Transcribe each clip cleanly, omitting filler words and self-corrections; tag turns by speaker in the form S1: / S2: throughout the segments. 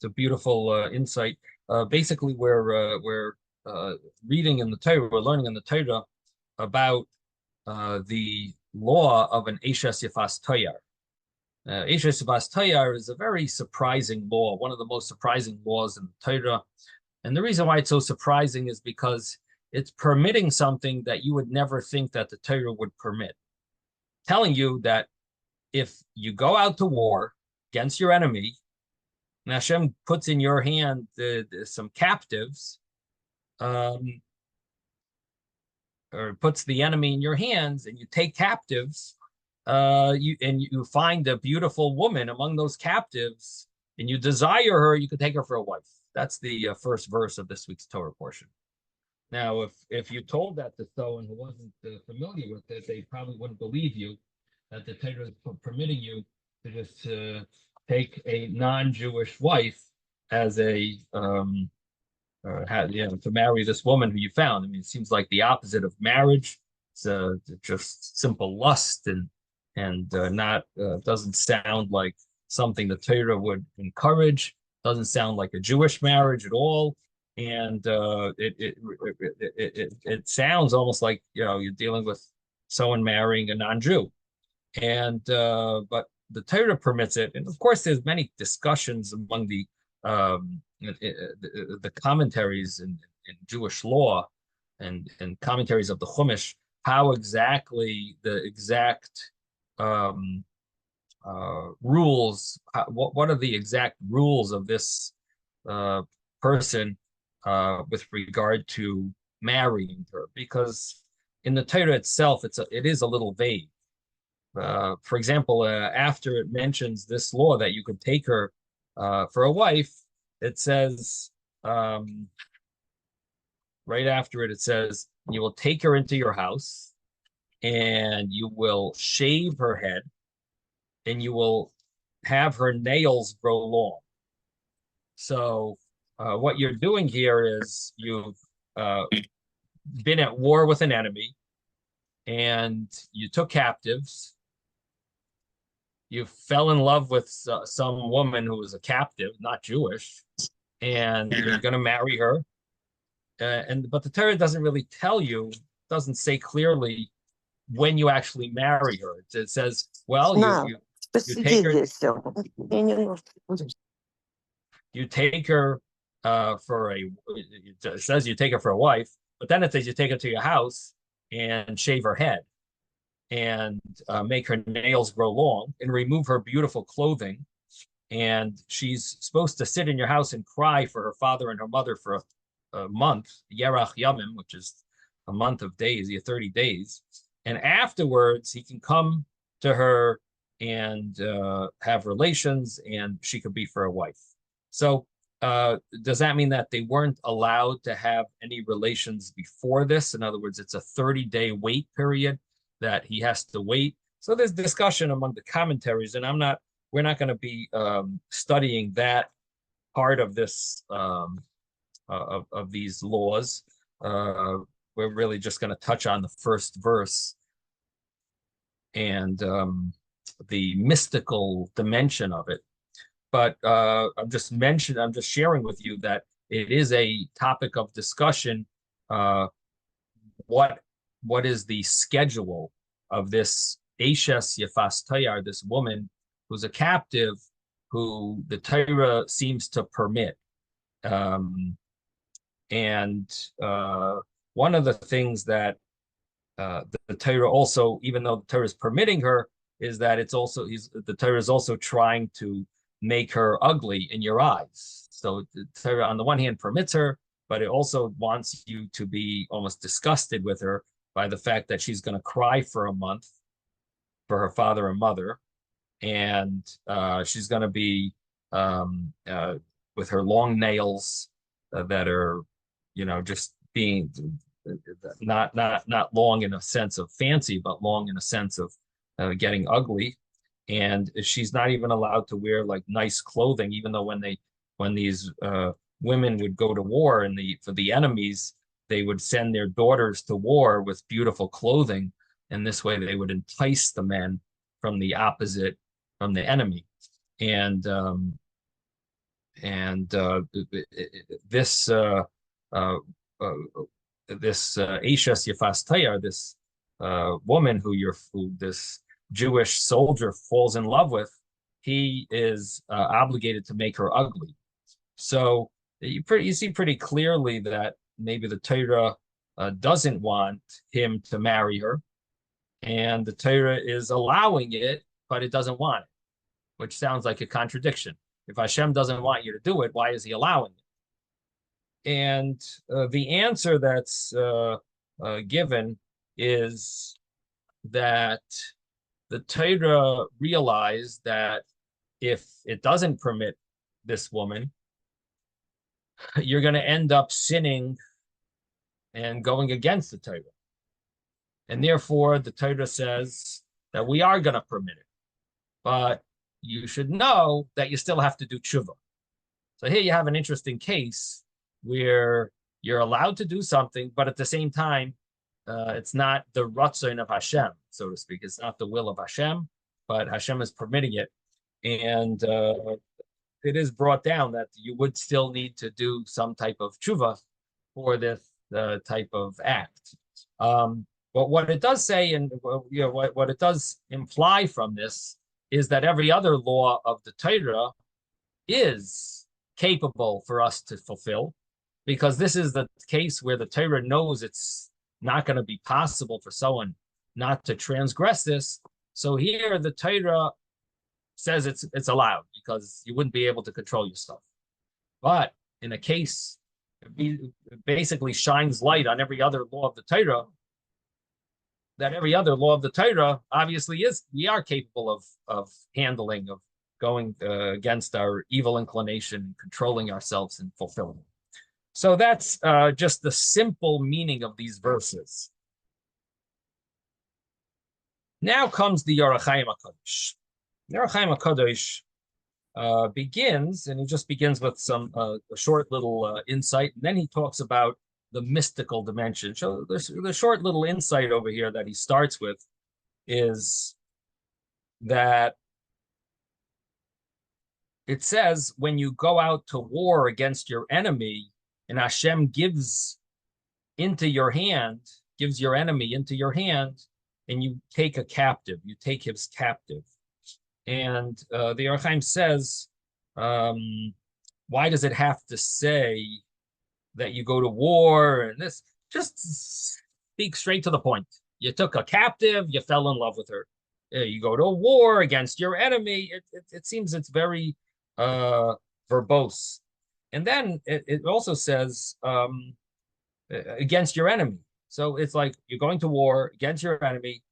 S1: It's a beautiful insight. Basically, we're reading in the Torah, we're learning in the Torah about the law of an Eshes Yafas Toyar. Eshes Yafas Toyar is a very surprising law, one of the most surprising laws in the Torah. And the reason why it's so surprising is because it's permitting something that you would never think that the Torah would permit. Telling you that if you go out to war against your enemy, and Hashem puts in your hand some captives, or puts the enemy in your hands, and you take captives, you find a beautiful woman among those captives, and you desire her, you could take her for a wife. That's the first verse of this week's Torah portion. Now, if you told that to someone who wasn't familiar with it, they probably wouldn't believe you that the Torah is permitting you to just take a non-Jewish wife as a to marry this woman who you found. I mean, it seems like the opposite of marriage. It's just simple lust and not doesn't sound like something the Torah would encourage. Doesn't sound like a Jewish marriage at all. And it sounds almost like you're dealing with someone marrying a non-Jew. And but the Torah permits it, and of course, there's many discussions among the commentaries in Jewish law and commentaries of the Chumash, how exactly the exact rules, what are the exact rules of this person with regard to marrying her, because in the Torah itself, it is a little vague. For example, after it mentions this law that you could take her for a wife, it says, right after it says, you will take her into your house and you will shave her head and you will have her nails grow long. So what you're doing here is you've been at war with an enemy and you took captives. You fell in love with some woman who was a captive, not Jewish, and you're going to marry her. But the Torah doesn't really tell you, doesn't say clearly when you actually marry her. It says, well, you take her. You take her for a. It says you take her for a wife, but then it says you take her to your house and shave her head and make her nails grow long and remove her beautiful clothing. And she's supposed to sit in your house and cry for her father and her mother for a month, Yerach Yamim, which is a month of days, 30 days. And afterwards, he can come to her and have relations, and she could be for a wife. So does that mean that they weren't allowed to have any relations before this? In other words, it's a 30-day wait period that he has to wait. So there's discussion among the commentaries, and we're not going to be studying that part of this of these laws. We're really just going to touch on the first verse and the mystical dimension of it. But I'm just sharing with you that it is a topic of discussion. What is the schedule of this Eshes Yafas Tayar, this woman who's a captive, who the Torah seems to permit? And one of the things that the Torah also, even though the Torah is permitting her, is that the Torah is also trying to make her ugly in your eyes. So the Torah, on the one hand, permits her, but it also wants you to be almost disgusted with her by the fact that she's going to cry for a month for her father and mother, and she's going to be with her long nails that are, just being not long in a sense of fancy, but long in a sense of getting ugly. And she's not even allowed to wear like nice clothing, even though when these women would go to war for the enemies, they would send their daughters to war with beautiful clothing, and this way they would entice the men from the enemy. And and this uh, uh, this Eishes Yefas Tayar, this woman who this Jewish soldier falls in love with, he is obligated to make her ugly. So you see pretty clearly that maybe the Torah doesn't want him to marry her, and the Torah is allowing it, but it doesn't want it, which sounds like a contradiction. If Hashem doesn't want you to do it, why is he allowing it? And the answer that's given is that the Torah realized that if it doesn't permit this woman, you're going to end up sinning and going against the Torah. And therefore, the Torah says that we are going to permit it. But you should know that you still have to do tshuva. So here you have an interesting case where you're allowed to do something, but at the same time, it's not the ratzon of Hashem, so to speak. It's not the will of Hashem, but Hashem is permitting it. And it is brought down that you would still need to do some type of tshuva for this type of act. But what it does say, and what it does imply from this, is that every other law of the Torah is capable for us to fulfill, because this is the case where the Torah knows it's not going to be possible for someone not to transgress this. So here the Torah says it's allowed because you wouldn't be able to control yourself. But in a case, it basically shines light on every other law of the Torah, that every other law of the Torah obviously we are capable of handling, of going against our evil inclination, controlling ourselves and fulfilling it. So that's just the simple meaning of these verses. Now comes the Ohr Hachaim HaKadosh. The Ohr Hachaim HaKadosh begins, and he just begins with some a short little insight, and then he talks about the mystical dimension. So the short little insight over here that he starts with is that it says when you go out to war against your enemy, and Hashem gives your enemy into your hand, and you take a captive, you take his captive. And the Ohr Hachaim says, why does it have to say that you go to war? And this, just speak straight to the point. You took a captive, you fell in love with her. You go to a war against your enemy. It seems it's very verbose. And then it also says against your enemy. So it's like you're going to war against your enemy.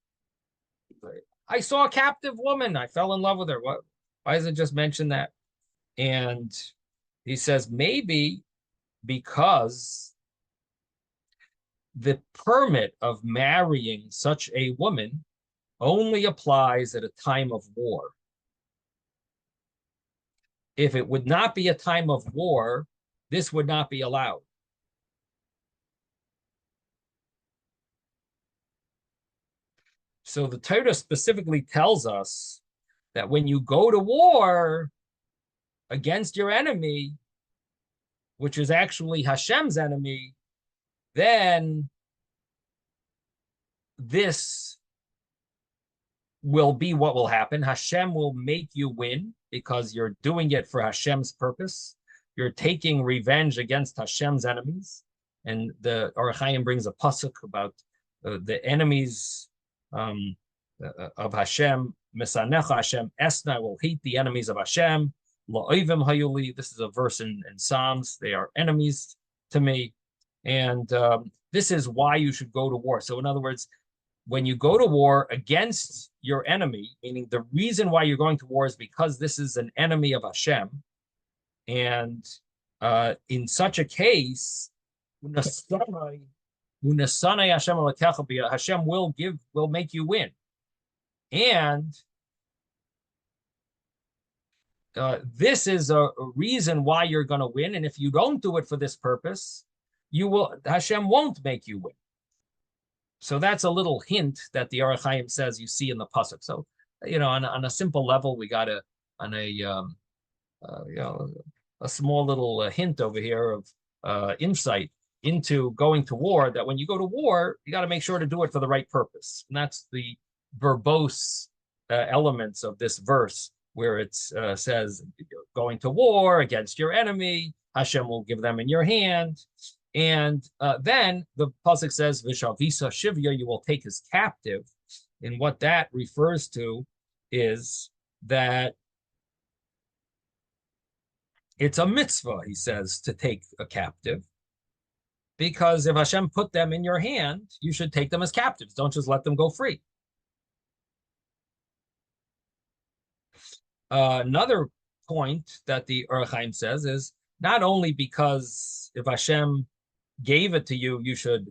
S1: I saw a captive woman. I fell in love with her. Why does it just mention that? And he says maybe because the permit of marrying such a woman only applies at a time of war. If it would not be a time of war, this would not be allowed. So the Torah specifically tells us that when you go to war against your enemy, which is actually Hashem's enemy, then this will be what will happen. Hashem will make you win because you're doing it for Hashem's purpose. You're taking revenge against Hashem's enemies. And the Ohr Hachaim brings a pasuk about the enemies of Hashem. Mesanecha Hashem esna, will hate the enemies of Hashem. La'oivim hayuli. This is a verse in Psalms. They are enemies to me. And this is why you should go to war. So in other words, when you go to war against your enemy, meaning the reason why you're going to war is because this is an enemy of Hashem. And in such a case, Hashem will make you win. And this is a reason why you're going to win. And if you don't do it for this purpose, Hashem won't make you win. So that's a little hint that the Ohr Hachaim says you see in the pasuk. So, on a simple level, we got to, on a a small little hint over here of insight into going to war, that when you go to war, you got to make sure to do it for the right purpose. And that's the verbose elements of this verse, where it says, going to war against your enemy, Hashem will give them in your hand. And then the pasuk says, Vishavisa Shivya, you will take his captive. And what that refers to is that it's a mitzvah, he says, to take a captive. Because if Hashem put them in your hand, you should take them as captives. Don't just let them go free. Another point that the Ohr Hachaim says is not only because if Hashem gave it to you, you should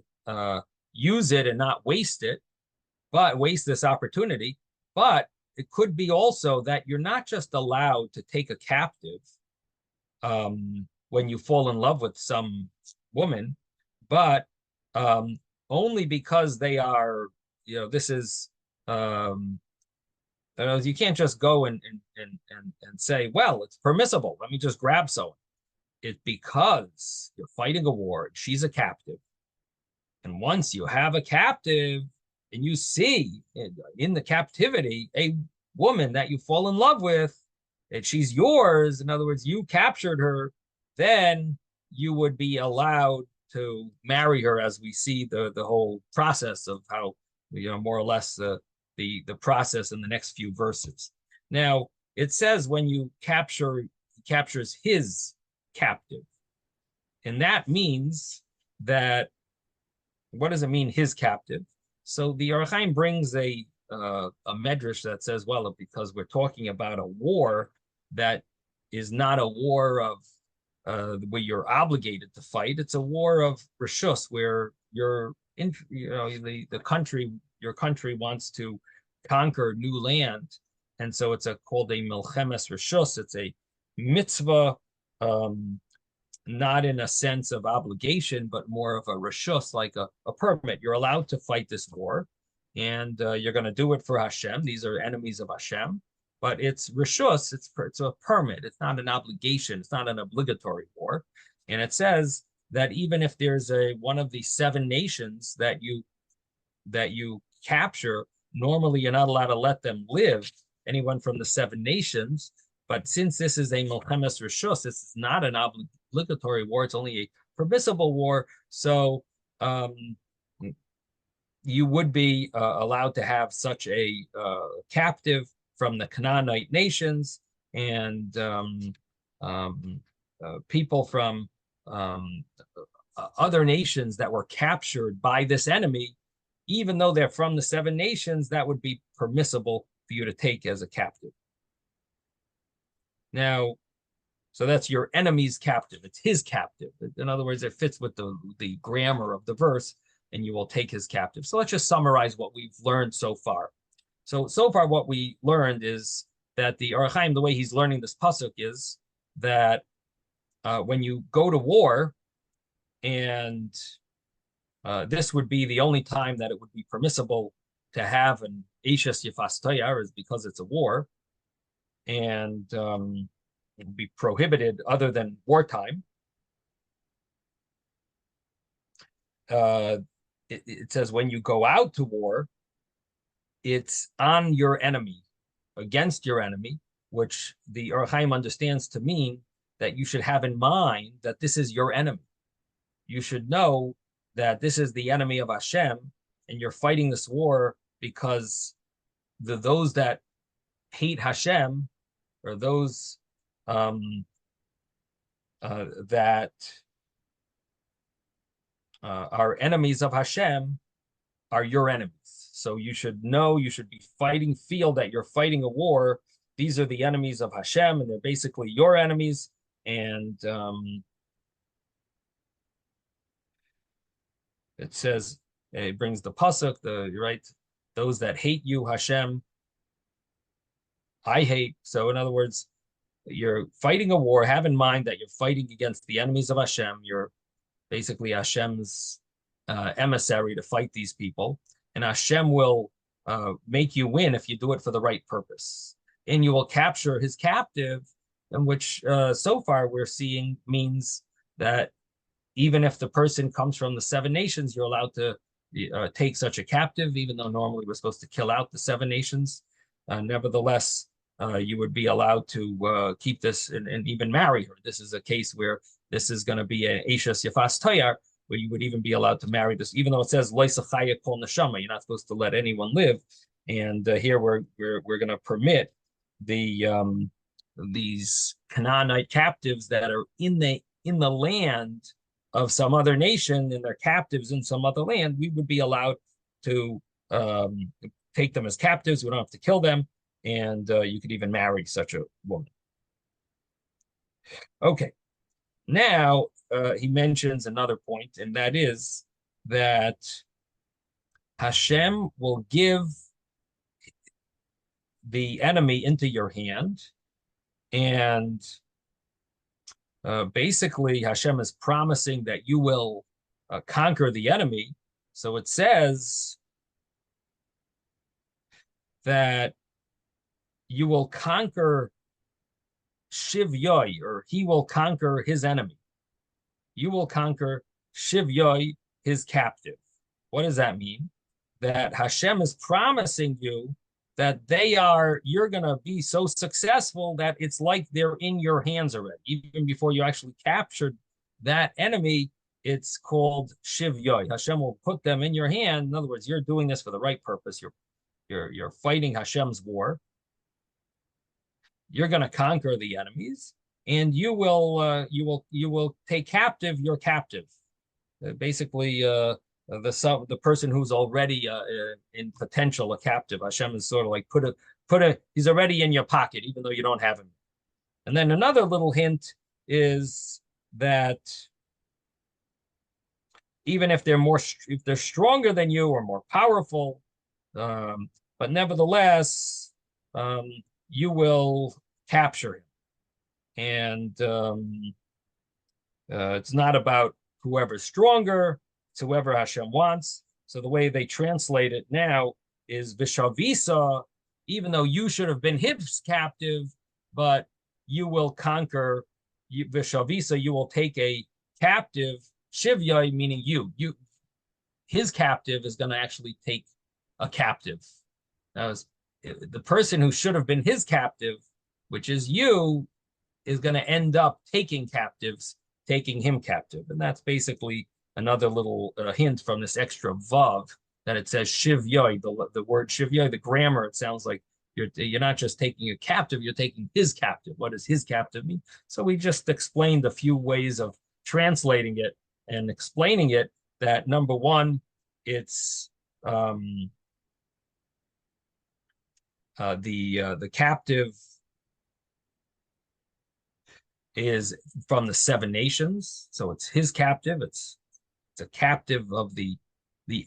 S1: use it and not waste it, but waste this opportunity. But it could be also that you're not just allowed to take a captive when you fall in love with some woman, but only because they are, this is, you can't just go and say, well, it's permissible, let me just grab someone. It's because you're fighting a war and she's a captive. And once you have a captive and you see in the captivity a woman that you fall in love with, and she's yours, in other words, you captured her, then you would be allowed to marry her, as we see the whole process of how, more or less the process in the next few verses. Now, it says when you captures his captive. And that means that, what does it mean, his captive? So the Ohr Hachaim brings a medrash that says, well, because we're talking about a war that is not a war of where you're obligated to fight. It's a war of reshus, where you're in, the country, your country wants to conquer new land, and so it's called a milchemes reshus. It's a mitzvah, not in a sense of obligation, but more of a reshus, like a permit. You're allowed to fight this war, and you're going to do it for Hashem. These are enemies of Hashem, but it's reshus. It's a permit. It's not an obligation. It's not an obligatory war. And it says that even if there's one of the 7 nations that you capture, normally you're not allowed to let them live, anyone from the 7 nations. But since this is a milchemes reshus, this is not an obligatory war. It's only a permissible war. So you would be allowed to have such a captive from the Canaanite nations, and people from other nations that were captured by this enemy. Even though they're from the 7 nations, that would be permissible for you to take as a captive. Now, so that's your enemy's captive. It's his captive. In other words, it fits with the grammar of the verse, and you will take his captive. So let's just summarize what we've learned so far. So far what we learned is that the Ohr Hachaim, the way he's learning this pasuk is that when you go to war, and this would be the only time that it would be permissible to have an Eishes Yifas Tayar, is because it's a war, and it would be prohibited other than wartime. It says when you go out to war, it's on your enemy, against your enemy, which the Ohr Hachaim understands to mean that you should have in mind that this is your enemy. You should know that this is the enemy of Hashem, and you're fighting this war because those that hate Hashem, or those that are enemies of Hashem, are your enemies. So you should know, you should be fighting, feel that you're fighting a war. These are the enemies of Hashem, and they're basically your enemies. And it says, it brings the pasuk, right? Those that hate you, Hashem, I hate. So in other words, you're fighting a war. Have in mind that you're fighting against the enemies of Hashem. You're basically Hashem's emissary to fight these people. And Hashem will make you win if you do it for the right purpose. And you will capture his captive and which so far we're seeing means that even if the person comes from the seven nations, you're allowed to take such a captive, even though normally we're supposed to kill out the seven nations. Nevertheless, you would be allowed to keep this and even marry her. This is a case where this is going to be an Eishes Yafas Toyar, where you would even be allowed to marry this, even though it says Loisa Chaya Kol Neshama, you're not supposed to let anyone live. And here we're going to permit these Canaanite captives that are in the land of some other nation, and they're captives in some other land. We would be allowed to take them as captives. We don't have to kill them, and you could even marry such a woman. Okay, now he mentions another point, and that is that Hashem will give the enemy into your hand, and basically Hashem is promising that you will conquer the enemy. So it says that you will conquer Shivyoi, or he will conquer his enemy. You will conquer Shivyoi, his captive. What does that mean? That Hashem is promising you that you're going to be so successful that it's like they're in your hands already. Even before you actually captured that enemy, it's called Shivyoi. Hashem will put them in your hand. In other words, you're doing this for the right purpose. You're fighting Hashem's war. You're going to conquer the enemies, and you will take captive your captive. Basically, the person who's already in potential a captive. Hashem is sort of like he's already in your pocket, even though you don't have him. And then another little hint is that even if they're stronger than you or more powerful, but nevertheless, you will capture him. And it's not about whoever's stronger, it's whoever Hashem wants. So the way they translate it now is Vishavisa, even though you should have been his captive, but you will conquer Vishavisa, you will take a captive, Shivya, meaning his captive is going to actually take a captive. Now, the person who should have been his captive, which is you, is going to end up taking him captive. And that's basically another little hint from this extra vav that it says shivyoy, the word shivyoy, the grammar, it sounds like you're not just taking a captive, you're taking his captive. What does his captive mean? So we just explained a few ways of translating it and explaining it, that number one, it's the captive is from the seven nations, so it's his captive. It's a captive of the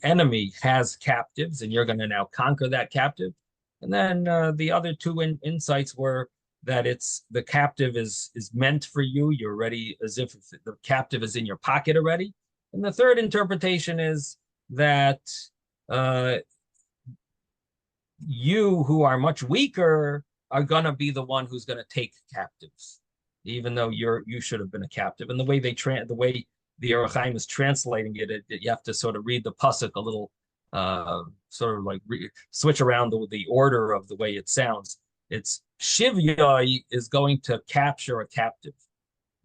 S1: enemy has captives, and you're going to now conquer that captive. And then the other two insights were that it's the captive is meant for you. You're ready, as if the captive is in your pocket already. And the third interpretation is that you, who are much weaker, are going to be the one who's going to take captives, even though you should have been a captive. And the way the Ohr Hachaim is translating it, you have to sort of read the pasuk a little, sort of like switch around the order of the way it sounds. It's Shivya is going to capture a captive,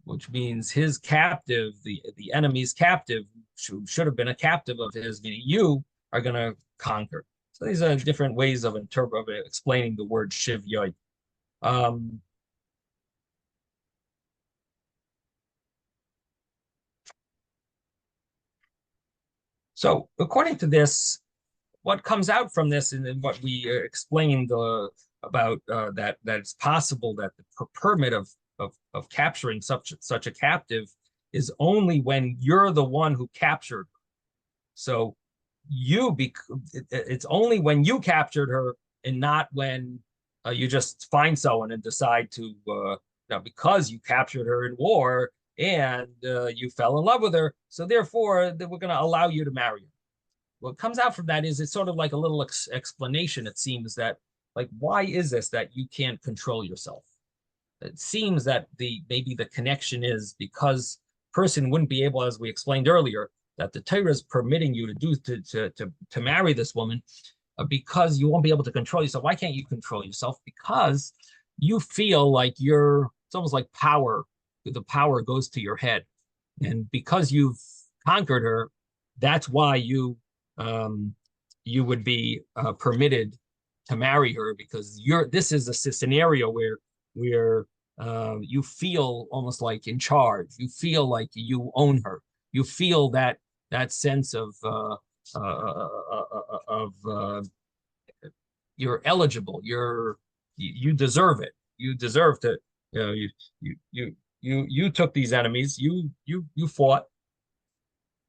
S1: which means his captive, the enemy's captive, should have been a captive of his, meaning you are going to conquer. So these are different ways of explaining the word Shivya. So according to this, what comes out from this, and what we explained about that it's possible that the permit of capturing such a captive is only when you're the one who captured her. So it's only when you captured her, and not when you just find someone and decide to because you captured her in war and you fell in love with her, so therefore we're going to allow you to marry her. What comes out from that is it's sort of like a little explanation, it seems, that like, why is this that you can't control yourself? it seems that maybe the connection is because person wouldn't be able, as we explained earlier, that the Torah is permitting you to marry this woman because you won't be able to control yourself. Why can't you control yourself? Because you feel like it's almost like power. The power goes to your head. And because you've conquered her, that's why you would be permitted to marry her, because this is a scenario where you feel almost like in charge. You feel like you own her. You feel that sense of you're eligible. You deserve it. You deserve to. You took these enemies. You fought,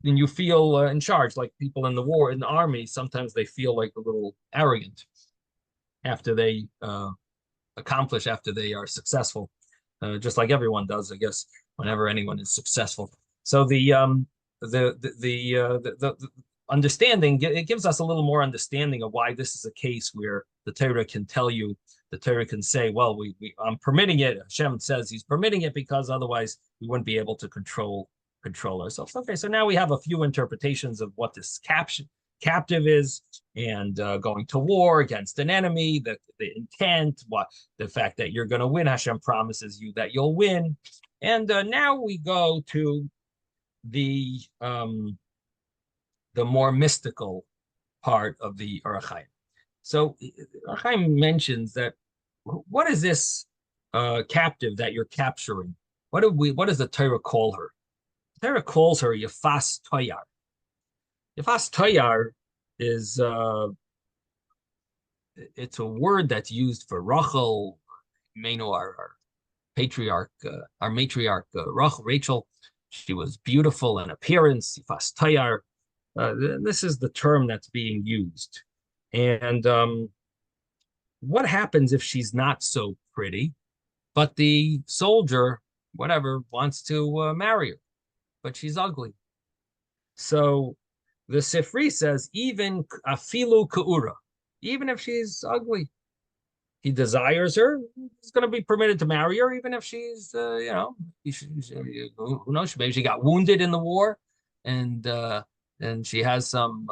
S1: and you feel in charge. Like people in the army, sometimes they feel like a little arrogant after they accomplish, after they are successful, just like everyone does, I guess, whenever anyone is successful. So the understanding, it gives us a little more understanding of why this is a case where the Torah can tell you, the Torah can say, well, I'm permitting it. Hashem says he's permitting it because otherwise we wouldn't be able to control ourselves. Okay, so now we have a few interpretations of what this captive is, and going to war against an enemy, the intent, the fact that you're going to win. Hashem promises you that you'll win. And now we go to the more mystical part of the Ohr Hachaim. So Ohr Hachaim mentions that, what is this captive that you're capturing? What does the Torah call her? The Torah calls her Yefas Toyar. Yefas Toyar is it's a word that's used for Rachel, our patriarch, our matriarch, Rachel. She was beautiful in appearance. Yefas Toyar. This is the term that's being used. And what happens if she's not so pretty, but the soldier, whatever, wants to marry her, but she's ugly? So the Sifri says, even afilu ka'ura, even if she's ugly, he desires her, he's going to be permitted to marry her, even if she's, who knows, maybe she got wounded in the war, and she has some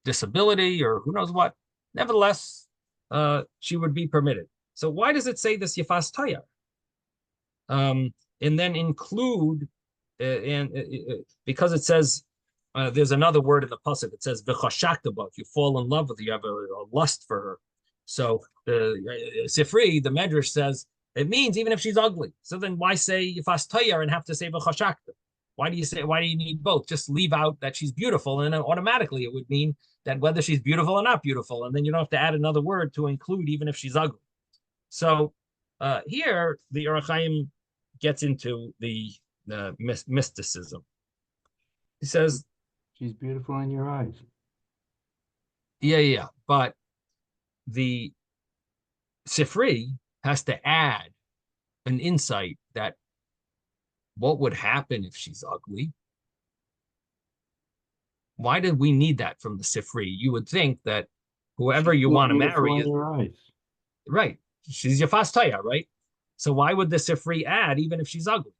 S1: disability, or who knows what. Nevertheless, she would be permitted. So why does it say this Yefas Toyar? And then include, because it says, there's another word in the pasuk. It says v'chashakta ba, if you fall in love with her, you have a lust for her. So the Sifri, the Medrash, says it means even if she's ugly. So then why say Yefas Toyar and have to say v'chashakta? Why do you need both? Just leave out that she's beautiful, and then automatically it would mean that whether she's beautiful or not beautiful, and then you don't have to add another word to include even if she's ugly. So here the Ohr Hachaim gets into the mysticism. He says
S2: she's beautiful in your eyes.
S1: Yeah, but the Sifri has to add an insight that what would happen if she's ugly? Why did we need that from the Sifri? You would think that whoever you want to marry is right. She's Yefas Toyar, right? So why would the Sifri add even if she's ugly?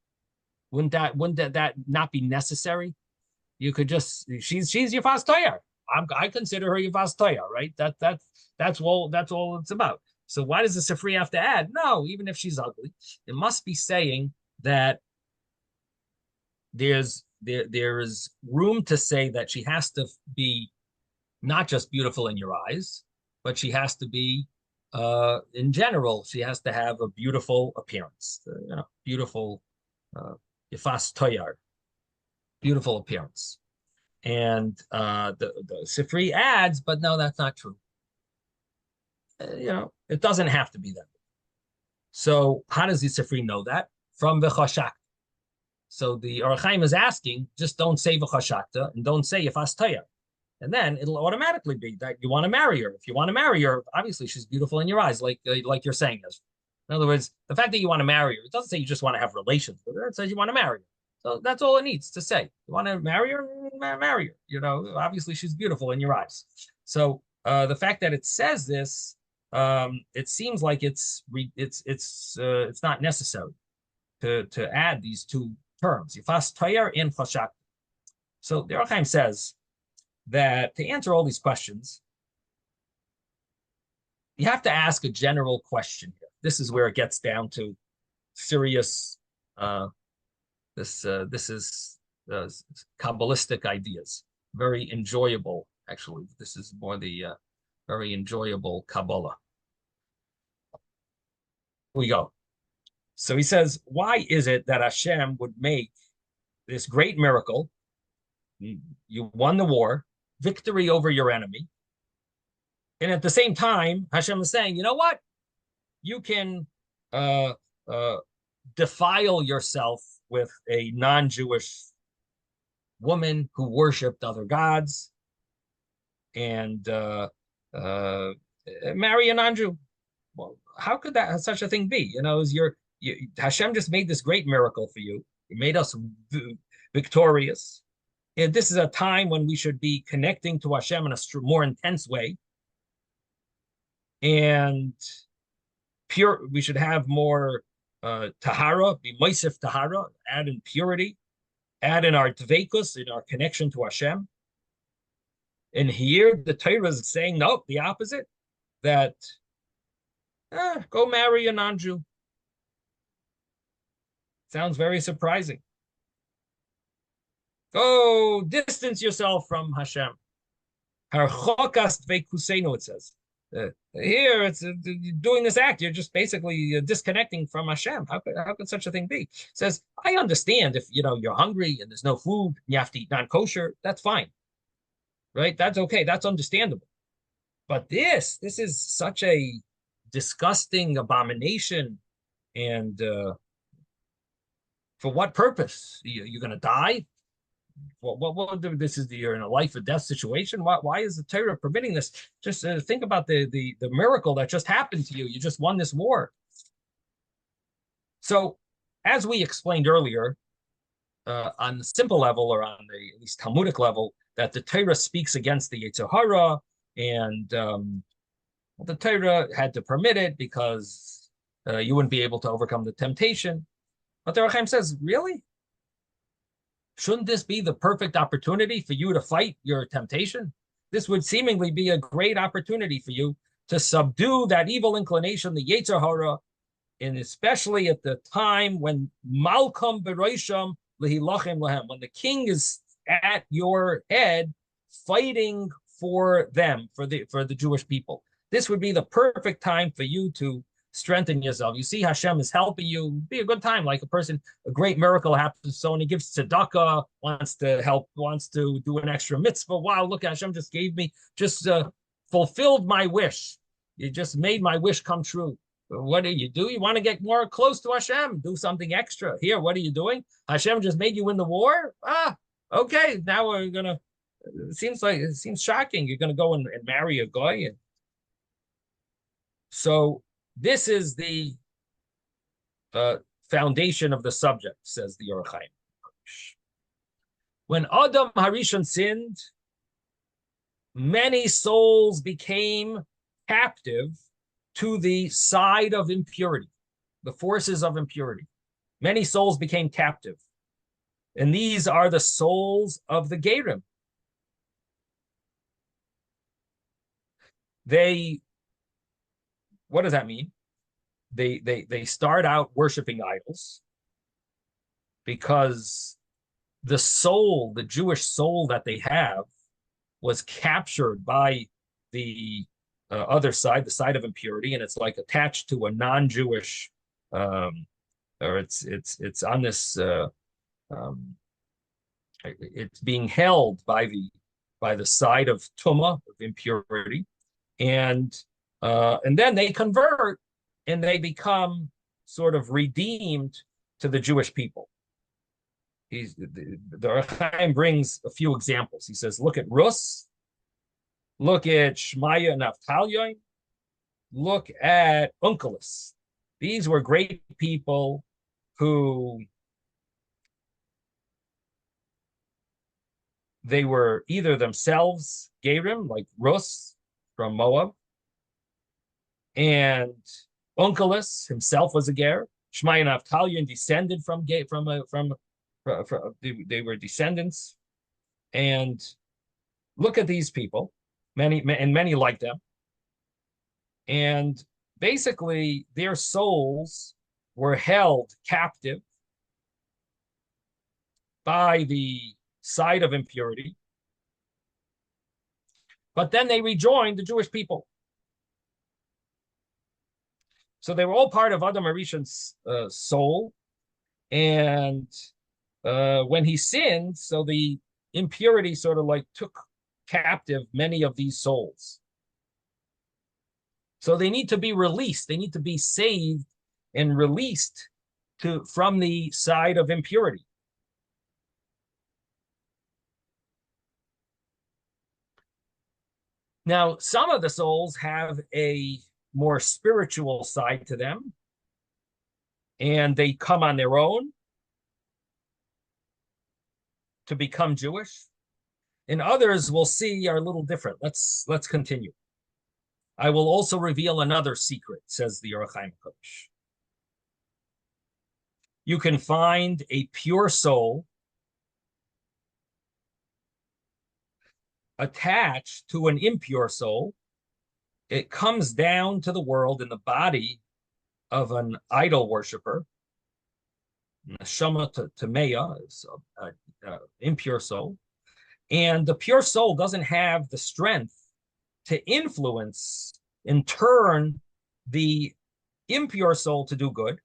S1: Wouldn't that not be necessary? You could just, she's Yefas Toyar. I consider her Yefas Toyar, right? That's all it's about. So why does the Sifri have to add? No, even if she's ugly, it must be saying that there is room to say that she has to be not just beautiful in your eyes, but she has to be, in general, she has to have a beautiful appearance, beautiful, Yefas Toyar, beautiful appearance. And the Sifri adds, but no, that's not true. It doesn't have to be that. So how does the Sifri know that? From v'chashakta. So the Ohr Hachaim is asking, just don't say v'chashakta and don't say Yefas Toyar. And then it'll automatically be that you want to marry her. If you want to marry her, obviously she's beautiful in your eyes, like you're saying. In other words, the fact that you want to marry her, it doesn't say you just want to have relations with her. It says you want to marry her. So that's all it needs to say. You want to marry her, marry her. Obviously she's beautiful in your eyes. So the fact that it says this it seems like it's not necessary to add these two terms, Yifas Toyer and Chashak. So the Ohr Hachaim says that to answer all these questions, you have to ask a general question here. This is where it gets down to serious. This is Kabbalistic ideas, very enjoyable. Actually, this is more the very enjoyable Kabbalah. Here we go. So he says, why is it that Hashem would make this great miracle? You won the war, victory over your enemy. And at the same time, Hashem is saying, you know what? You can defile yourself with a non-Jewish woman who worshipped other gods and marry a non-Jew. Well, how could that such a thing be? Hashem just made this great miracle for you. He made us victorious. And this is a time when we should be connecting to Hashem in a more intense way. And pure, we should have more tahara, be moisef tahara, add in purity, add in our dveikus, in our connection to Hashem. And here the Torah is saying, no, the opposite, that go marry a non-Jew. Sounds very surprising. Go distance yourself from Hashem. Harchokas dveikusenu, it says. Here, it's doing this act. You're just basically disconnecting from Hashem. How could such a thing be? It says, I understand if you're hungry and there's no food, you have to eat non-kosher. That's fine, right? That's okay. That's understandable. But this is such a disgusting abomination, and for what purpose? You're going to die? What this is, you're in a life or death situation. Why is the Torah permitting this? Just think about the miracle that just happened to you. You just won this war. So, as we explained earlier, on the simple level, or on the at least Talmudic level, that the Torah speaks against the Yetzer Hara, and the Torah had to permit it because you wouldn't be able to overcome the temptation. But the Ohr Hachaim says, really? Shouldn't this be the perfect opportunity for you to fight your temptation? This would seemingly be a great opportunity for you to subdue that evil inclination, the Yetzer Hara, and especially at the time when Malkam Beroisham Lehilachem Lahem, when the king is at your head fighting for them, for the Jewish people. This would be the perfect time for you to strengthen yourself. You see Hashem is helping you. It'd be a good time, like a great miracle happens, so and he gives tzedakah, wants to help, wants to do an extra mitzvah. Wow, look, Hashem just gave me, fulfilled my wish. You just made my wish come true. What do? You want to get more close to Hashem, do something extra. Here, what are you doing? Hashem just made you win the war? Okay, now we're gonna, it seems shocking. You're gonna go and marry a guy. So this is the foundation of the subject, says the Ohr Hachaim. When Adam Harishon sinned, many souls became captive to the side of impurity, the forces of impurity. Many souls became captive. And these are the souls of the Gerim. What does that mean? They start out worshiping idols because the soul, the Jewish soul that they have, was captured by the other side, the side of impurity, and it's like attached to a non-Jewish, or it's on this, it's being held by the side of tumah, of impurity, and then they convert and they become sort of redeemed to the Jewish people. The Ohr Hachaim brings a few examples. He says, look at Rus, look at Shmaya and Avtalyon, look at Unkelos. These were great people who they were either themselves Gerim, like Rus from Moab, And Onkelos himself was a ger. Shmai and Avtalion descended from they were descendants. And look at these people, many like them. And basically, their souls were held captive by the side of impurity, but then they rejoined the Jewish people. So they were all part of Adam Arishan's soul. And when he sinned, so the impurity sort of like took captive many of these souls. So they need to be released. They need to be saved and released from the side of impurity. Now, some of the souls have a more spiritual side to them, and they come on their own to become Jewish. And others we'll see are a little different. Let's continue. I will also reveal another secret, says the Ohr Hachaim Kodesh. You can find a pure soul attached to an impure soul. It comes down to the world in the body of an idol worshiper. Neshama Tameya is an impure soul. And the pure soul doesn't have the strength to influence and turn the impure soul to do good.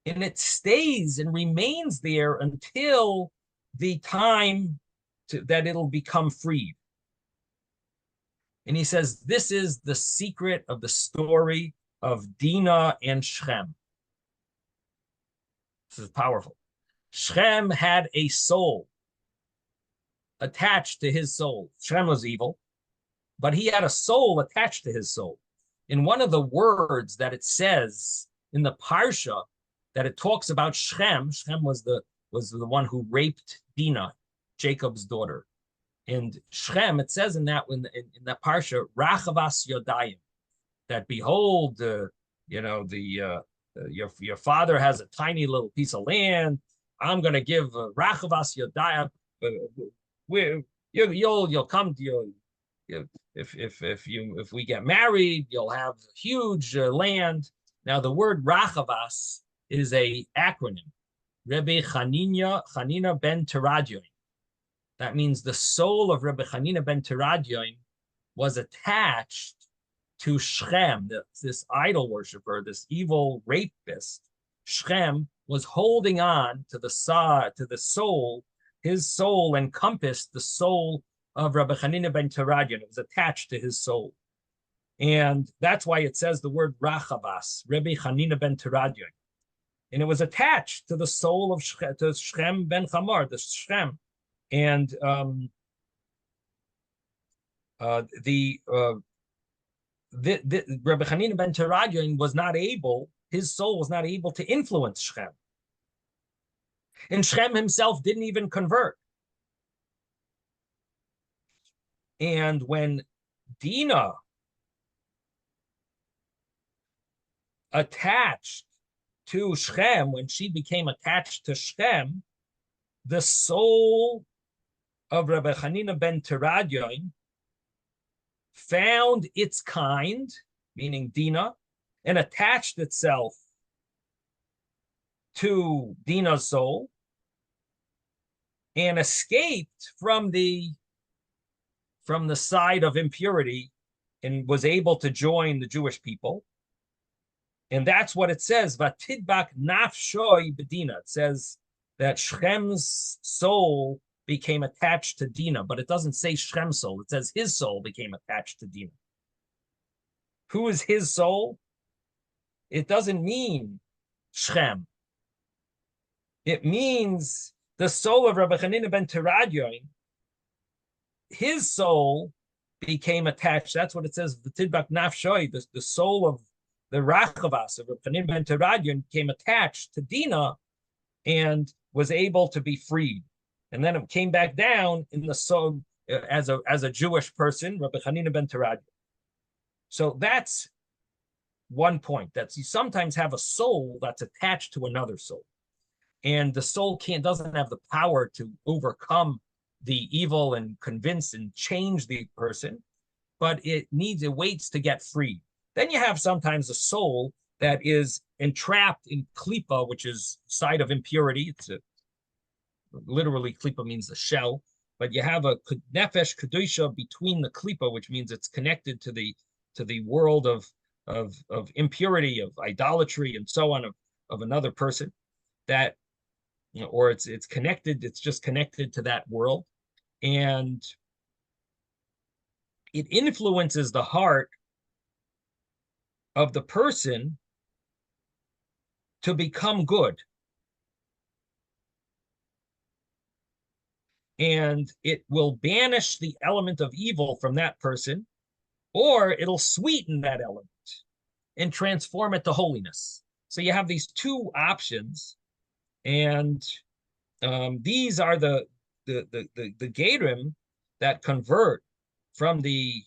S1: And it stays and remains there until the time that it'll become freed. And he says, this is the secret of the story of Dinah and Shechem. This is powerful. Shechem had a soul attached to his soul. Shechem was evil, but he had a soul attached to his soul. In one of the words that it says in the Parsha, that it talks about Shechem was the one who raped Dinah, Jacob's daughter. And Shechem, it says in that Parsha, Rachavas Yodayim, that behold, your father has a tiny little piece of land. I'm going to give Rachavas Yodayim. You'll come to if we get married, you'll have huge land. Now the word Rachavas is a acronym. Rebbe Chanina ben Teradyon. That means the soul of Rebbe Chanina ben Teradyon was attached to Shechem, this idol worshiper, this evil rapist. Shechem was holding on to the soul. His soul encompassed the soul of Rebbe Chanina ben Teradyon. It was attached to his soul. And that's why it says the word Rachavas, Rebbe Chanina ben Teradyon. And it was attached to the soul of Shechem ben Chamar, the Shechem. And the Rebbe Chanina ben Teradyon was not able, his soul was not able to influence Shechem. And Shechem himself didn't even convert. And when Dinah attached to Shechem, when she became attached to Shechem, the soul of Rebbe Chanina ben Teradyon found its kind, meaning Dinah, and attached itself to Dinah's soul and escaped from the side of impurity and was able to join the Jewish people. And that's what it says, Vatidbak nafshoi bedina. It says that Shechem's soul became attached to Dinah, but it doesn't say Shechem's soul. It says his soul became attached to Dinah. Who is his soul? It doesn't mean Shechem. It means the soul of Rabbi Chanina ben Teradyon. His soul became attached. That's what it says. V'tidbak nafshoi, the soul of the Rachavas of Rabbi Chanina ben Teradyon came attached to Dinah and was able to be freed. And then it came back down in the soul as a Jewish person, Rabbi Chanina ben Teradyon. So that's one point. That's you sometimes have a soul that's attached to another soul, and the soul doesn't have the power to overcome the evil and convince and change the person, but it waits to get free. Then you have sometimes a soul that is entrapped in klipa, which is side of impurity. Literally klipa means the shell, but you have a nefesh kedusha between the klipa, which means it's connected to the world of impurity, of idolatry, and so on, of another person, that, or it's connected. It's just connected to that world, and it influences the heart of the person to become good. And it will banish the element of evil from that person, or it'll sweeten that element and transform it to holiness. So you have these two options, and these are the Gerim that convert from the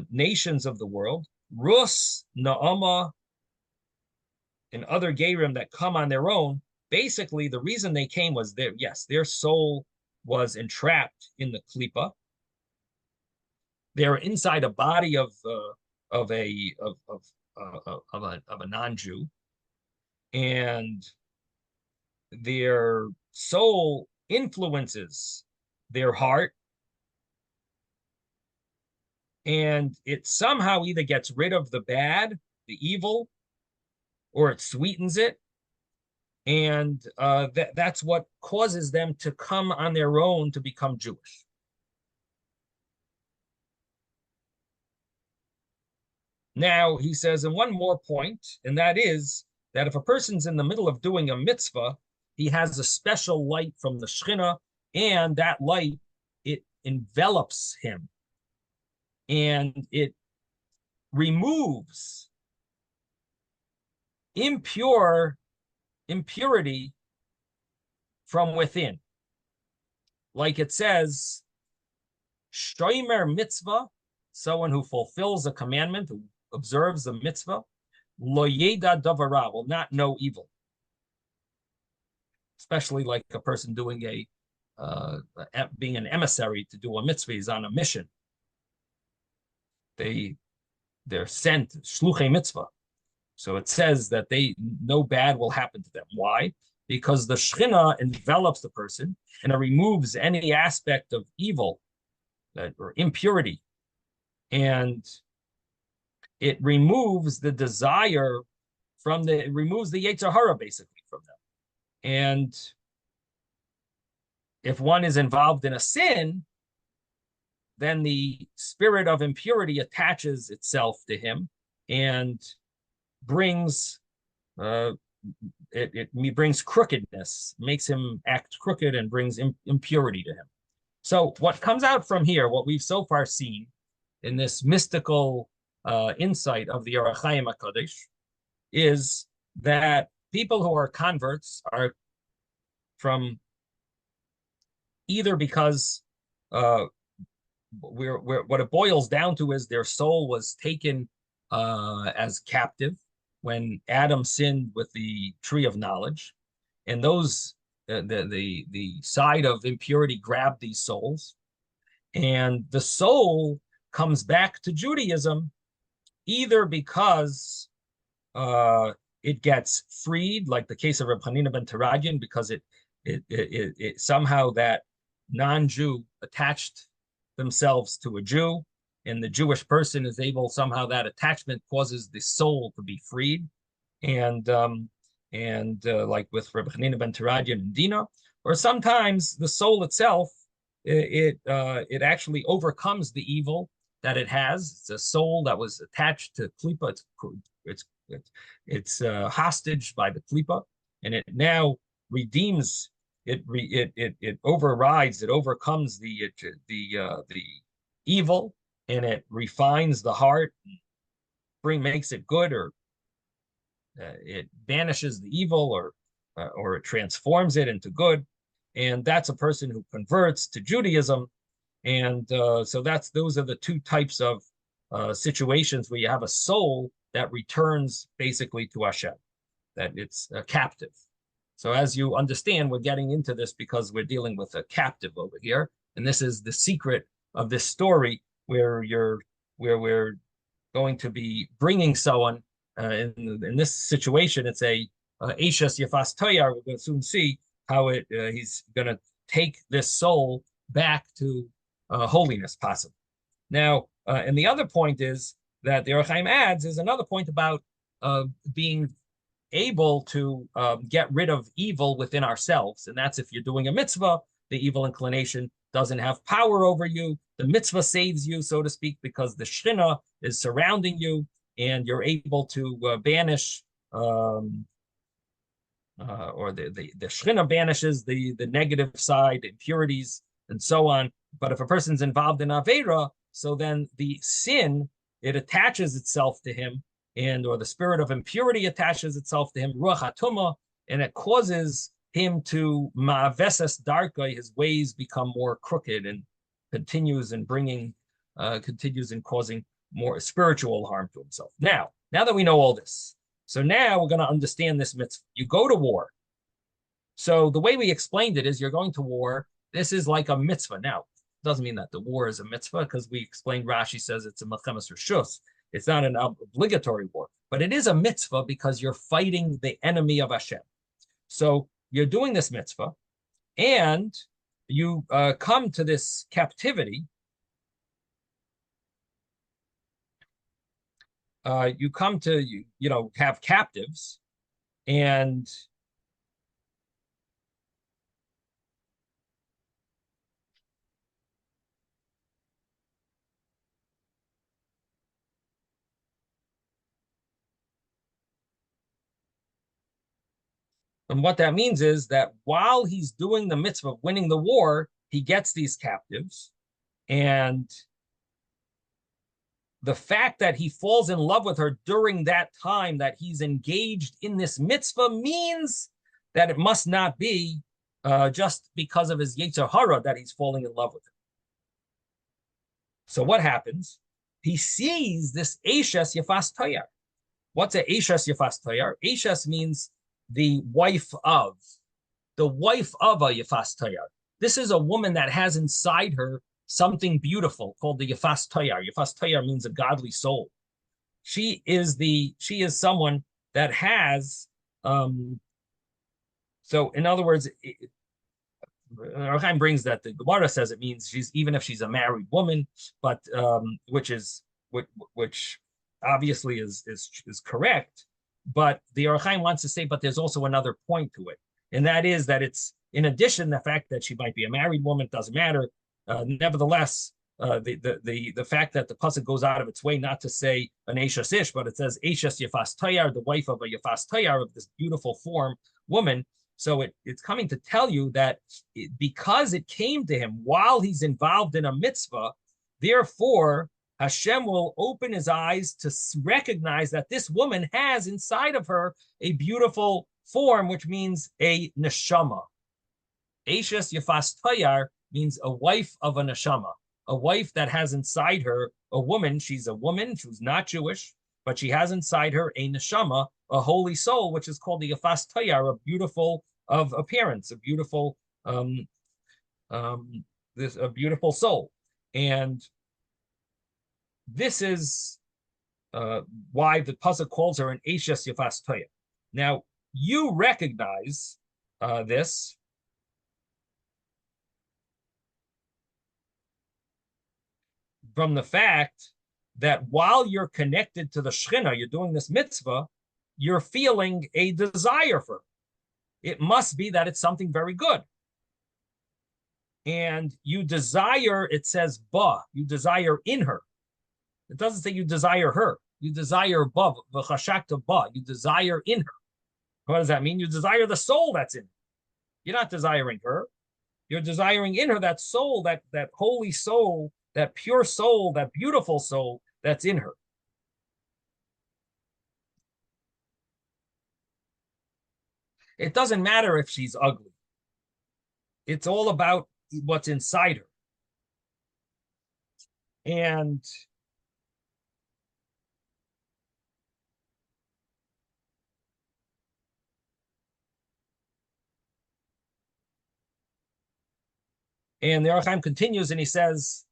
S1: nations of the world. Rus, Naama, and other Gerim that come on their own. Basically, the reason they came was their soul was entrapped in the klipa. They're inside a body of a non-Jew, and their soul influences their heart, and it somehow either gets rid of the bad, the evil, or it sweetens it. And that's what causes them to come on their own to become Jewish. Now, he says, and one more point, and that is that if a person's in the middle of doing a mitzvah, he has a special light from the Shekhinah, and that light, it envelops him, and it removes impurity from within. Like it says, Shomer mitzvah, someone who fulfills a commandment, who observes the mitzvah, lo yeda davara, will not know evil. Especially like a person doing being an emissary to do a mitzvah, is on a mission. They're sent, shluchei mitzvah. So it says that no bad will happen to them. Why? Because the Shekhinah envelops the person, and it removes any aspect of evil or impurity, and it removes the desire it removes the Yetzer Hara basically from them. And if one is involved in a sin, then the spirit of impurity attaches itself to him and brings it brings crookedness, makes him act crooked, and brings impurity to him. So what comes out from here, what we've so far seen in this mystical insight of the Ohr Hachaim HaKadosh, is that people who are converts are from either because what it boils down to is their soul was taken as captive when Adam sinned with the tree of knowledge, and those the side of impurity grabbed these souls, and the soul comes back to Judaism either because it gets freed, like the case of Reb Chanina ben Teradyon, because it somehow that non-Jew attached themselves to a Jew, and the Jewish person is able, somehow that attachment causes the soul to be freed, and like with Reb Chanina ben Teradyon and Dina, or sometimes the soul itself, it actually overcomes the evil that it has. It's a soul that was attached to klipa. It's hostage by the klipa, and it now redeems. It overrides. It overcomes the evil, and it refines the heart, makes it good, or it banishes the evil, or it transforms it into good. And that's a person who converts to Judaism. And so those are the two types of situations where you have a soul that returns basically to Hashem, that it's captive. So as you understand, we're getting into this because we're dealing with a captive over here, and this is the secret of this story where we're going to be bringing someone in this situation. It's a Eishes Yafas Toyar. We're going to soon see how he's going to take this soul back to holiness, possibly. Now, and the other point is that the Ohr Hachaim adds is another point about being able to get rid of evil within ourselves. And that's if you're doing a mitzvah, the evil inclination doesn't have power over you. The mitzvah saves you, so to speak, because the Shekhinah is surrounding you and you're able to banish, or the Shekhinah banishes the negative side, impurities, and so on. But if a person's involved in Aveira, so then the sin, it attaches itself to him, or the spirit of impurity attaches itself to him, Ruach HaTumah, and it causes him to ma'aveses darka, his ways become more crooked, and continues in causing more spiritual harm to himself. Now that we know all this, so now we're going to understand this mitzvah. You go to war. So the way we explained it is you're going to war. This is like a mitzvah. Now, it doesn't mean that the war is a mitzvah, because we explained, Rashi says it's a mechemes reshus. It's not an obligatory war, but it is a mitzvah because you're fighting the enemy of Hashem. So you're doing this mitzvah, and you come to this captivity. You come to have captives, and what that means is that while he's doing the mitzvah of winning the war, he gets these captives. And the fact that he falls in love with her during that time that he's engaged in this mitzvah means that it must not be just because of his Yetzer Hara that he's falling in love with her. So what happens? He sees this Eishes Yafas Toyar. What's a Eishes Yafas Toyar? Eishes means the wife of a Yafas Toyar. This is a woman that has inside her something beautiful called the Yafas Toyar. Yafas Toyar means a godly soul. She is someone that has, so in other words, Ohr Hachaim brings that the Gemara says it means even if she's a married woman, but which obviously is correct. But the Ohr Hachaim wants to say, but there's also another point to it, and that is that it's, in addition, the fact that she might be a married woman, it doesn't matter. Nevertheless, the fact that the pasuk goes out of its way not to say an Eishes Ish, but it says Eishes Yafas Toyar, the wife of a Yafas Toyar, of this beautiful form woman. So it's coming to tell you that because it came to him while he's involved in a mitzvah, therefore Hashem will open his eyes to recognize that this woman has inside of her a beautiful form, which means a neshama. Eishes Yafas Toyar means a wife of a neshama, a wife that has inside her a woman. She's a woman who's not Jewish, but she has inside her a neshama, a holy soul, which is called the Yafas Toyar, a beautiful of appearance, a beautiful a beautiful soul. And this is why the pasuk calls her an Eishes Yafas Toyar. Now, you recognize this from the fact that while you're connected to the Shekhinah, you're doing this mitzvah, you're feeling a desire for her. It must be that it's something very good. And you desire, it says ba, you desire in her. It doesn't say you desire her. You desire ba, v'chashakta ba, you desire in her. What does that mean? You desire the soul that's in her. You're not desiring her. You're desiring in her that soul, that holy soul, that pure soul, that beautiful soul that's in her. It doesn't matter if she's ugly. It's all about what's inside her. And And the Ohr Hachaim continues and he says,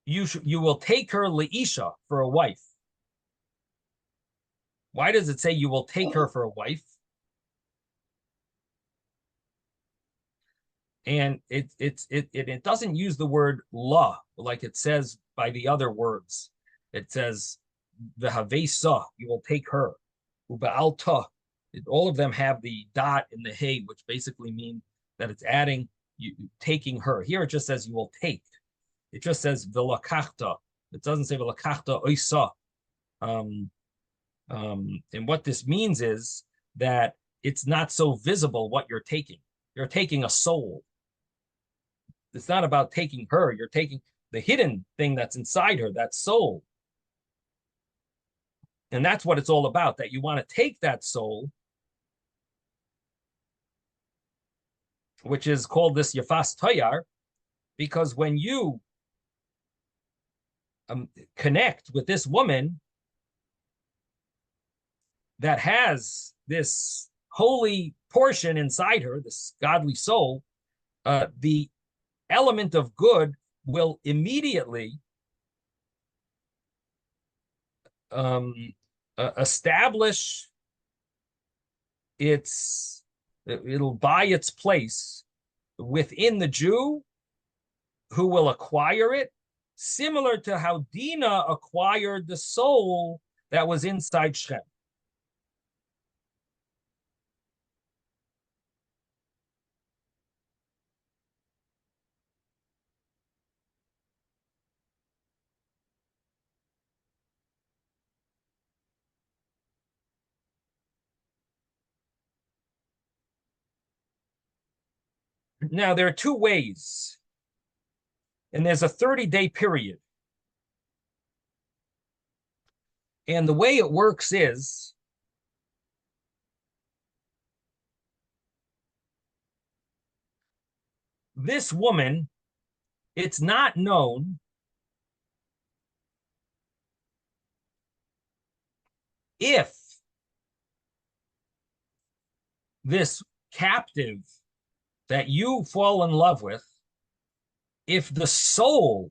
S1: you will take her leisha, for a wife. Why does it say you will take her for a wife? And it doesn't use the word la like it says by the other words. It says v'havesa, you will take her. Uba'alta, all of them have the dot in the hey, which basically mean that it's adding you taking her. Here it just says you will take. It just says v'lakachta. It doesn't say v'lakachta oisa. And what this means is that it's not so visible what you're taking. You're taking a soul. It's not about taking her. You're taking the hidden thing that's inside her, that soul. And that's what it's all about, that you want to take that soul, which is called this Yafas Tayar, because when you connect with this woman that has this holy portion inside her, this godly soul, the element of good will immediately establish it'll buy its place within the Jew who will acquire it, similar to how Dinah acquired the soul that was inside Shem. Now, there are two ways, and there's a 30-day period. And the way it works is this woman, it's not known if this captive that you fall in love with, if the soul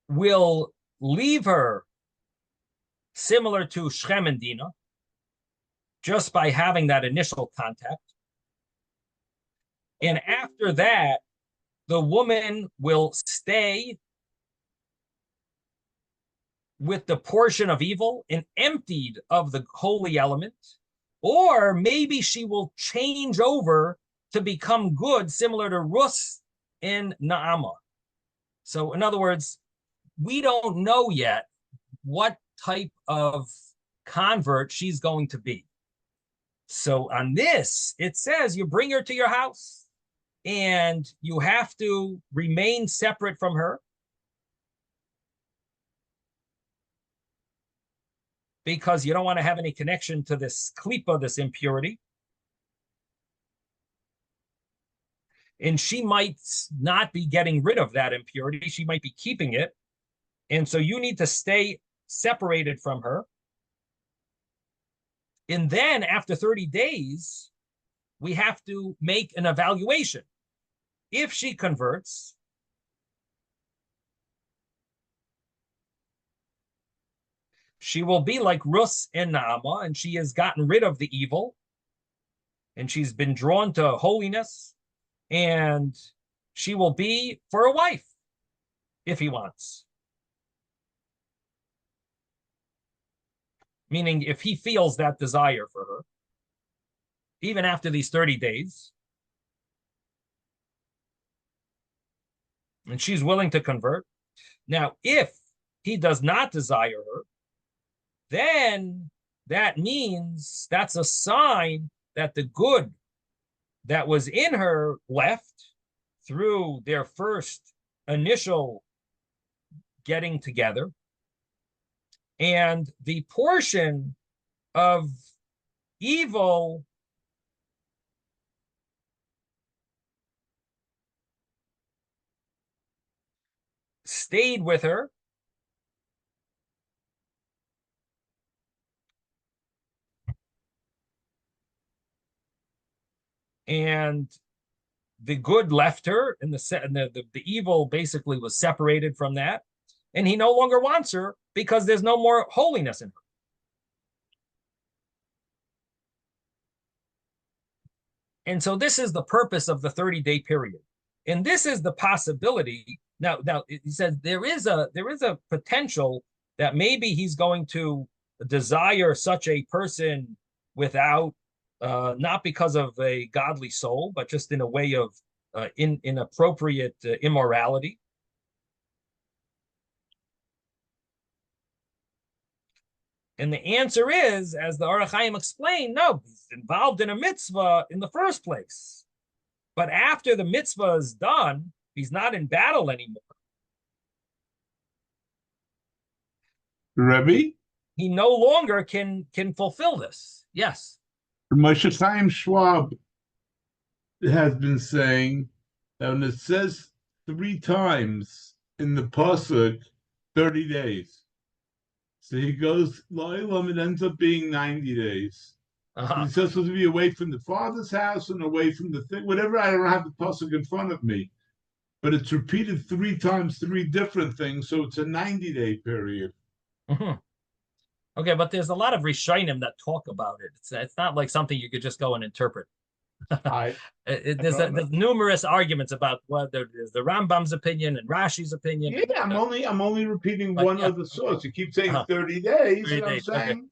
S1: will leave her similar to Shem and Dinah, just by having that initial contact. And after that, the woman will stay with the portion of evil and emptied of the holy element, or maybe she will change over to become good, similar to Rus and Naama. So in other words, we don't know yet what type of convert she's going to be. So on this, it says you bring her to your house and you have to remain separate from her because you don't want to have any connection to this klipa, this impurity. And she might not be getting rid of that impurity. She might be keeping it. And so you need to stay separated from her. And then after 30 days, we have to make an evaluation. If she converts, she will be like Rus and Naama, and she has gotten rid of the evil, and she's been drawn to holiness, and she will be for a wife, if he wants. Meaning, if he feels that desire for her, even after these 30 days, and she's willing to convert. Now, if he does not desire her, then that means that's a sign that the good that was in her left through their first initial getting together. And the portion of evil stayed with her. and the good left her, and the evil basically was separated from that, and he no longer wants her because there's no more holiness in her. And so this is the purpose of the 30-day period. And this is the possibility. Now he says there is a potential that maybe he's going to desire such a person without, not because of a godly soul, but just in a way of inappropriate immorality. And the answer is, as the Ohr Hachaim explained, no, he's involved in a mitzvah in the first place. But after the mitzvah is done, he's not in battle anymore.
S3: Rebbe?
S1: He no longer can fulfill this. Yes.
S3: Moshe Chaim Schwab has been saying that when it says 3 times in the pasuk, 30 days. So he goes, La'ilam, it ends up being 90 days. He's supposed to be away from the father's house and away from the thing, whatever. I don't have the pasuk in front of me. But it's repeated 3 times, 3 different things, so it's a 90-day period.
S1: Mm-hmm. Okay, but there's a lot of Rishonim that talk about it. It's not like something you could just go and interpret. There's numerous arguments about whether there's the Rambam's opinion and Rashi's opinion.
S3: Yeah, I'm only repeating one other source. You keep saying 30 days, 30 and I'm saying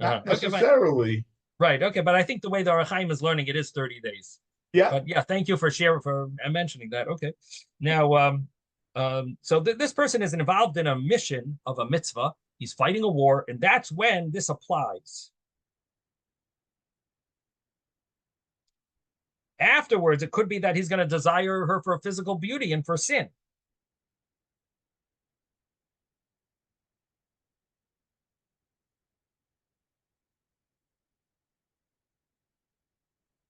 S3: not necessarily.
S1: Okay, right. Okay, but I think the way the Ohr Hachaim is learning it is 30 days.
S3: Yeah.
S1: But yeah, thank you for mentioning that. Okay. Now, so this person is involved in a mission of a mitzvah. He's fighting a war, and that's when this applies. Afterwards, it could be that he's going to desire her for physical beauty and for sin.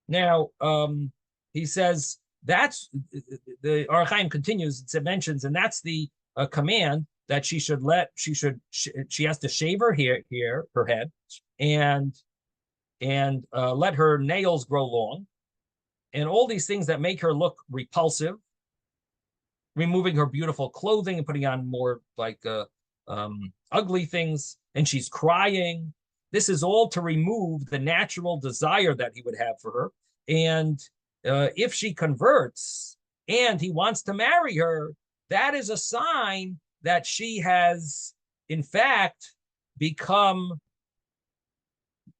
S1: Now, he says that's the Ohr Hachaim continues. It mentions, and that's the command that she has to shave her her head, and let her nails grow long, and all these things that make her look repulsive, removing her beautiful clothing and putting on more like ugly things, and she's crying. This is all to remove the natural desire that he would have for her. And if she converts and he wants to marry her, that is a sign that she has, in fact, become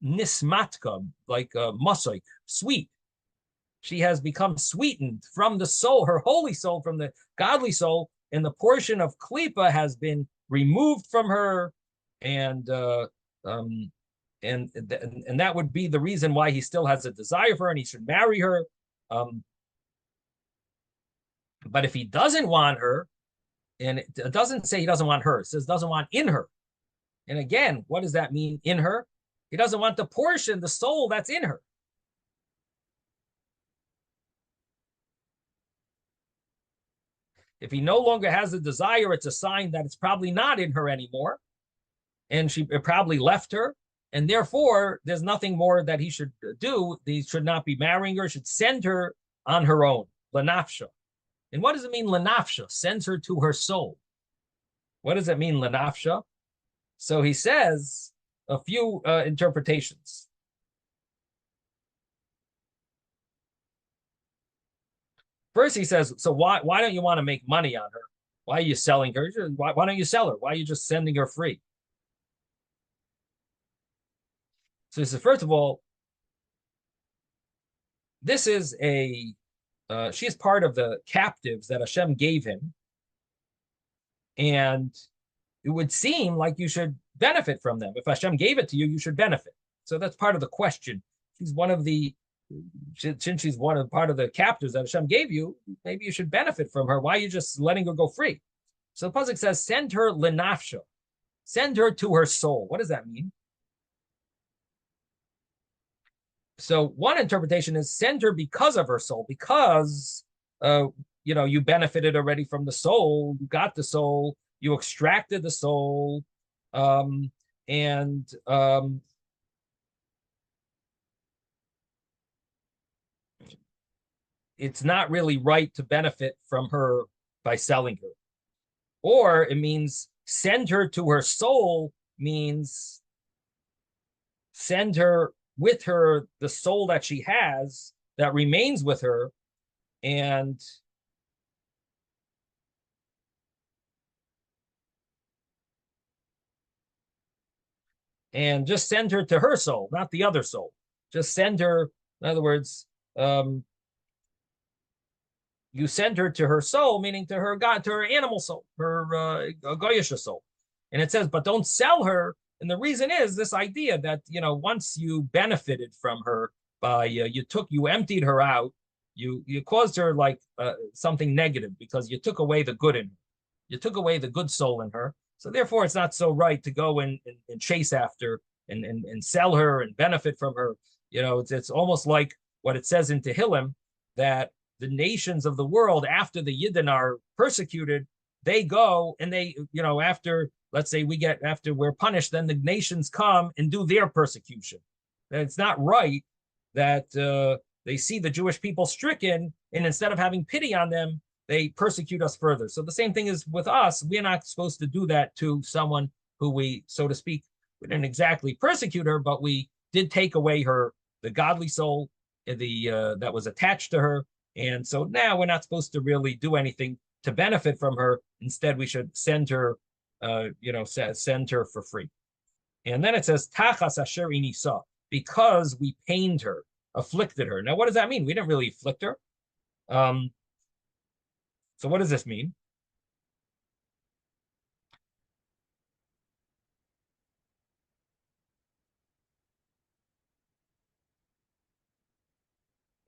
S1: nismatka, like masoik, sweet. She has become sweetened from the soul, her holy soul, from the godly soul, and the portion of klipa has been removed from her, and that would be the reason why he still has a desire for her and he should marry her. But if he doesn't want her, and it doesn't say he doesn't want her, it says doesn't want in her. And again, what does that mean, in her? He doesn't want the portion, the soul that's in her. If he no longer has a desire, it's a sign that it's probably not in her anymore. And she probably left her. And therefore, there's nothing more that he should do. He should not be marrying her, should send her on her own, lanafsha. And what does it mean, lanafsha? Sends her to her soul. What does it mean, lanafsha? So he says a few interpretations. First, he says, so why don't you want to make money on her? Why are you selling her? Why don't you sell her? Why are you just sending her free? So he says, first of all, this is she is part of the captives that Hashem gave him. And it would seem like you should benefit from them. If Hashem gave it to you, you should benefit. So that's part of the question. She's one of the, since she's part of the captives that Hashem gave you, maybe you should benefit from her. Why are you just letting her go free? So the pasuk says, send her lenafsha. Send her to her soul. What does that mean? So one interpretation is send her because of her soul, because you benefited already from the soul, you got the soul, you extracted the soul, it's not really right to benefit from her by selling her. Or it means send her to her soul means send her with her the soul that she has that remains with her, and just send her to her soul, not the other soul. Just send her, in other words, you send her to her soul, meaning to her God, to her animal soul, her goyish soul. And it says, but don't sell her. And the reason is this idea that, once you benefited from her by, you emptied her out, you caused her like something negative because you took away the good in her. You took away the good soul in her. So therefore, it's not so right to go and chase after and sell her and benefit from her. It's almost like what it says in Tehillim, that the nations of the world, after the Yidden are persecuted, they go and they, after, let's say after we're punished, then the nations come and do their persecution. And it's not right that they see the Jewish people stricken, and instead of having pity on them, they persecute us further. So the same thing is with us. We're not supposed to do that to someone who we, so to speak, we didn't exactly persecute her, but we did take away the godly soul, that was attached to her. And so now we're not supposed to really do anything to benefit from her. Instead, we should send her, send her for free. And then it says, Tachas asher inisa, because we pained her, afflicted her. Now, what does that mean? We didn't really afflict her. So what does this mean?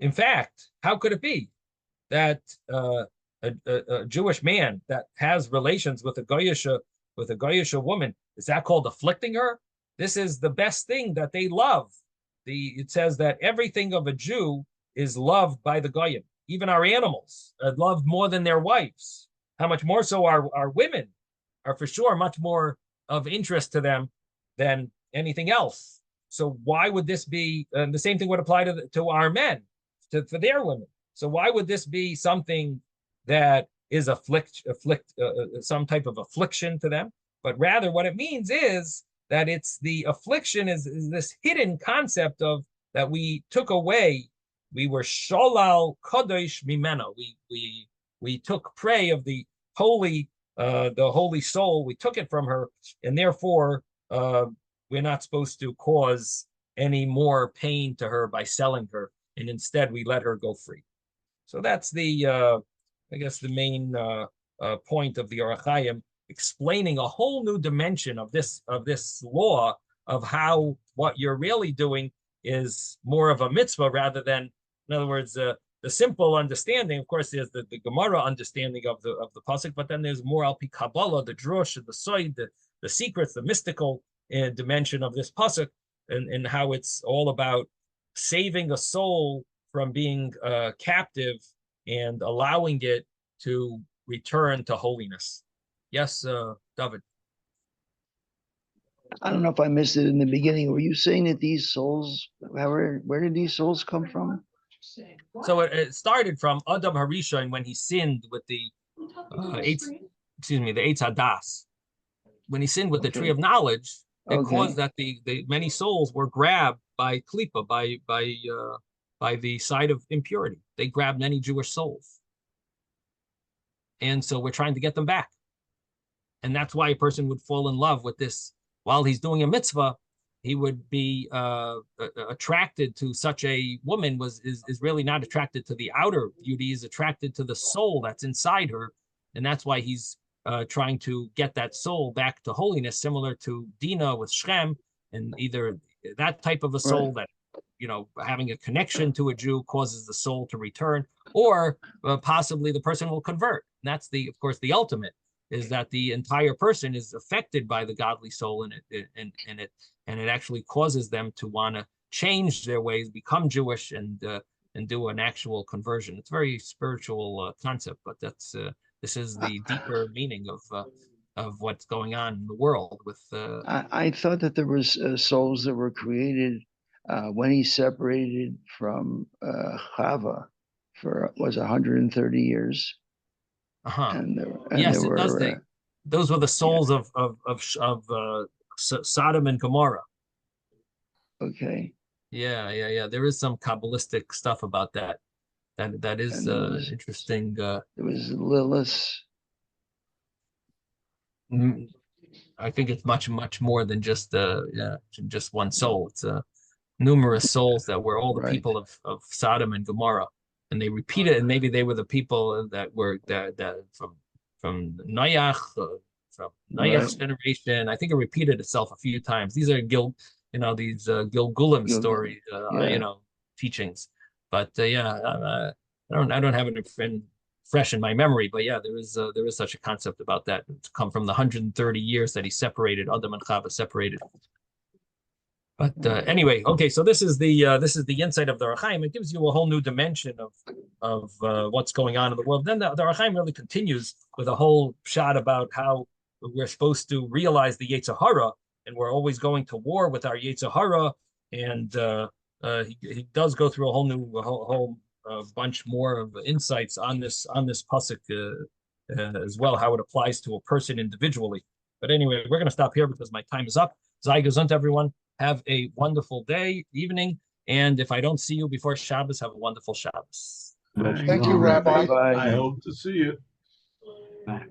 S1: In fact, how could it be that a Jewish man that has relations with a Goyish woman, is that called afflicting her? This is the best thing that they love. It says that everything of a Jew is loved by the Goyim. Even our animals are loved more than their wives. How much more so our women are for sure much more of interest to them than anything else. So why would this be? The same thing would apply to our men, for their women. So why would this be something that is some type of affliction to them? But rather, what it means is that it's the affliction is this hidden concept of that we took away. We were sholal kodesh mimeno. We took prey of the holy soul. We took it from her, and therefore we're not supposed to cause any more pain to her by selling her, and instead we let her go free. So that's the main point of the Ohr Hachaim, explaining a whole new dimension of this law of how what you're really doing is more of a mitzvah rather than, in other words, the simple understanding. Of course, there's the Gemara understanding of the pasuk, but then there's more al pi Kabbalah, the drush, the soid, the secrets, the mystical dimension of this pasuk, and how it's all about saving a soul from being captive and allowing it to return to holiness. Yes, David.
S4: I don't know if I missed it in the beginning. Were you saying that these souls, where did these souls come from?
S1: So it started from Adam Harishon when he sinned with the the Eitz Hadas. When he sinned with the tree of knowledge, it caused that the many souls were grabbed by klipa, by the side of impurity. They grabbed many Jewish souls. And so we're trying to get them back. And that's why a person would fall in love with this. While he's doing a mitzvah, he would be attracted to such a woman, is really not attracted to the outer beauty, he's attracted to the soul that's inside her. And that's why he's trying to get that soul back to holiness, similar to Dinah with Shem, and either that type of a soul that, having a connection to a Jew causes the soul to return, or possibly the person will convert. And that's of course, the ultimate, is that the entire person is affected by the godly soul in it, and it actually causes them to want to change their ways, become Jewish, and do an actual conversion. It's a very spiritual concept, but this is the deeper meaning of what's going on in the world. With
S4: I thought that there was souls that were created when he separated from Chava, for was 130 years,
S1: Uh-huh.
S4: and
S1: Yes,
S4: there
S1: it does
S4: were
S1: say those were the souls of Sodom and Gomorrah.
S4: okay,
S1: Yeah. There is some Kabbalistic stuff about that. That is
S4: and there was
S1: interesting.
S4: there was Lilith.
S1: I think it's much more than just just one soul. It's numerous souls that were all the
S4: Right.
S1: people of Sodom and Gomorrah, and they repeat it, and maybe they were the people that were that from Noach, from Noach's
S4: Right.
S1: generation. I think it repeated itself a few times. These are these Gilgulim
S4: Gilgul,
S1: stories,
S4: yeah.
S1: teachings. But I don't have it fresh in my memory. But yeah, there is such a concept about that. It's come from the 130 years that he separated, Adam and Chava separated. But anyway, okay, so this is the insight of the Ohr Hachaim. It gives you a whole new dimension of what's going on in the world. Then the Ohr Hachaim really continues with a whole shot about how we're supposed to realize the Yetzer Hara, and we're always going to war with our Yetzer Hara. And he does go through a whole bunch more of insights on this pasuk as well, how it applies to a person individually. But anyway, we're going to stop here because my time is up. Sei gesund, everyone. Have a wonderful day, evening, and if I don't see you before Shabbos, have a wonderful Shabbos.
S2: Thank
S5: Thank you, Rabbi.
S4: Bye.
S3: I hope to see you.
S2: Bye.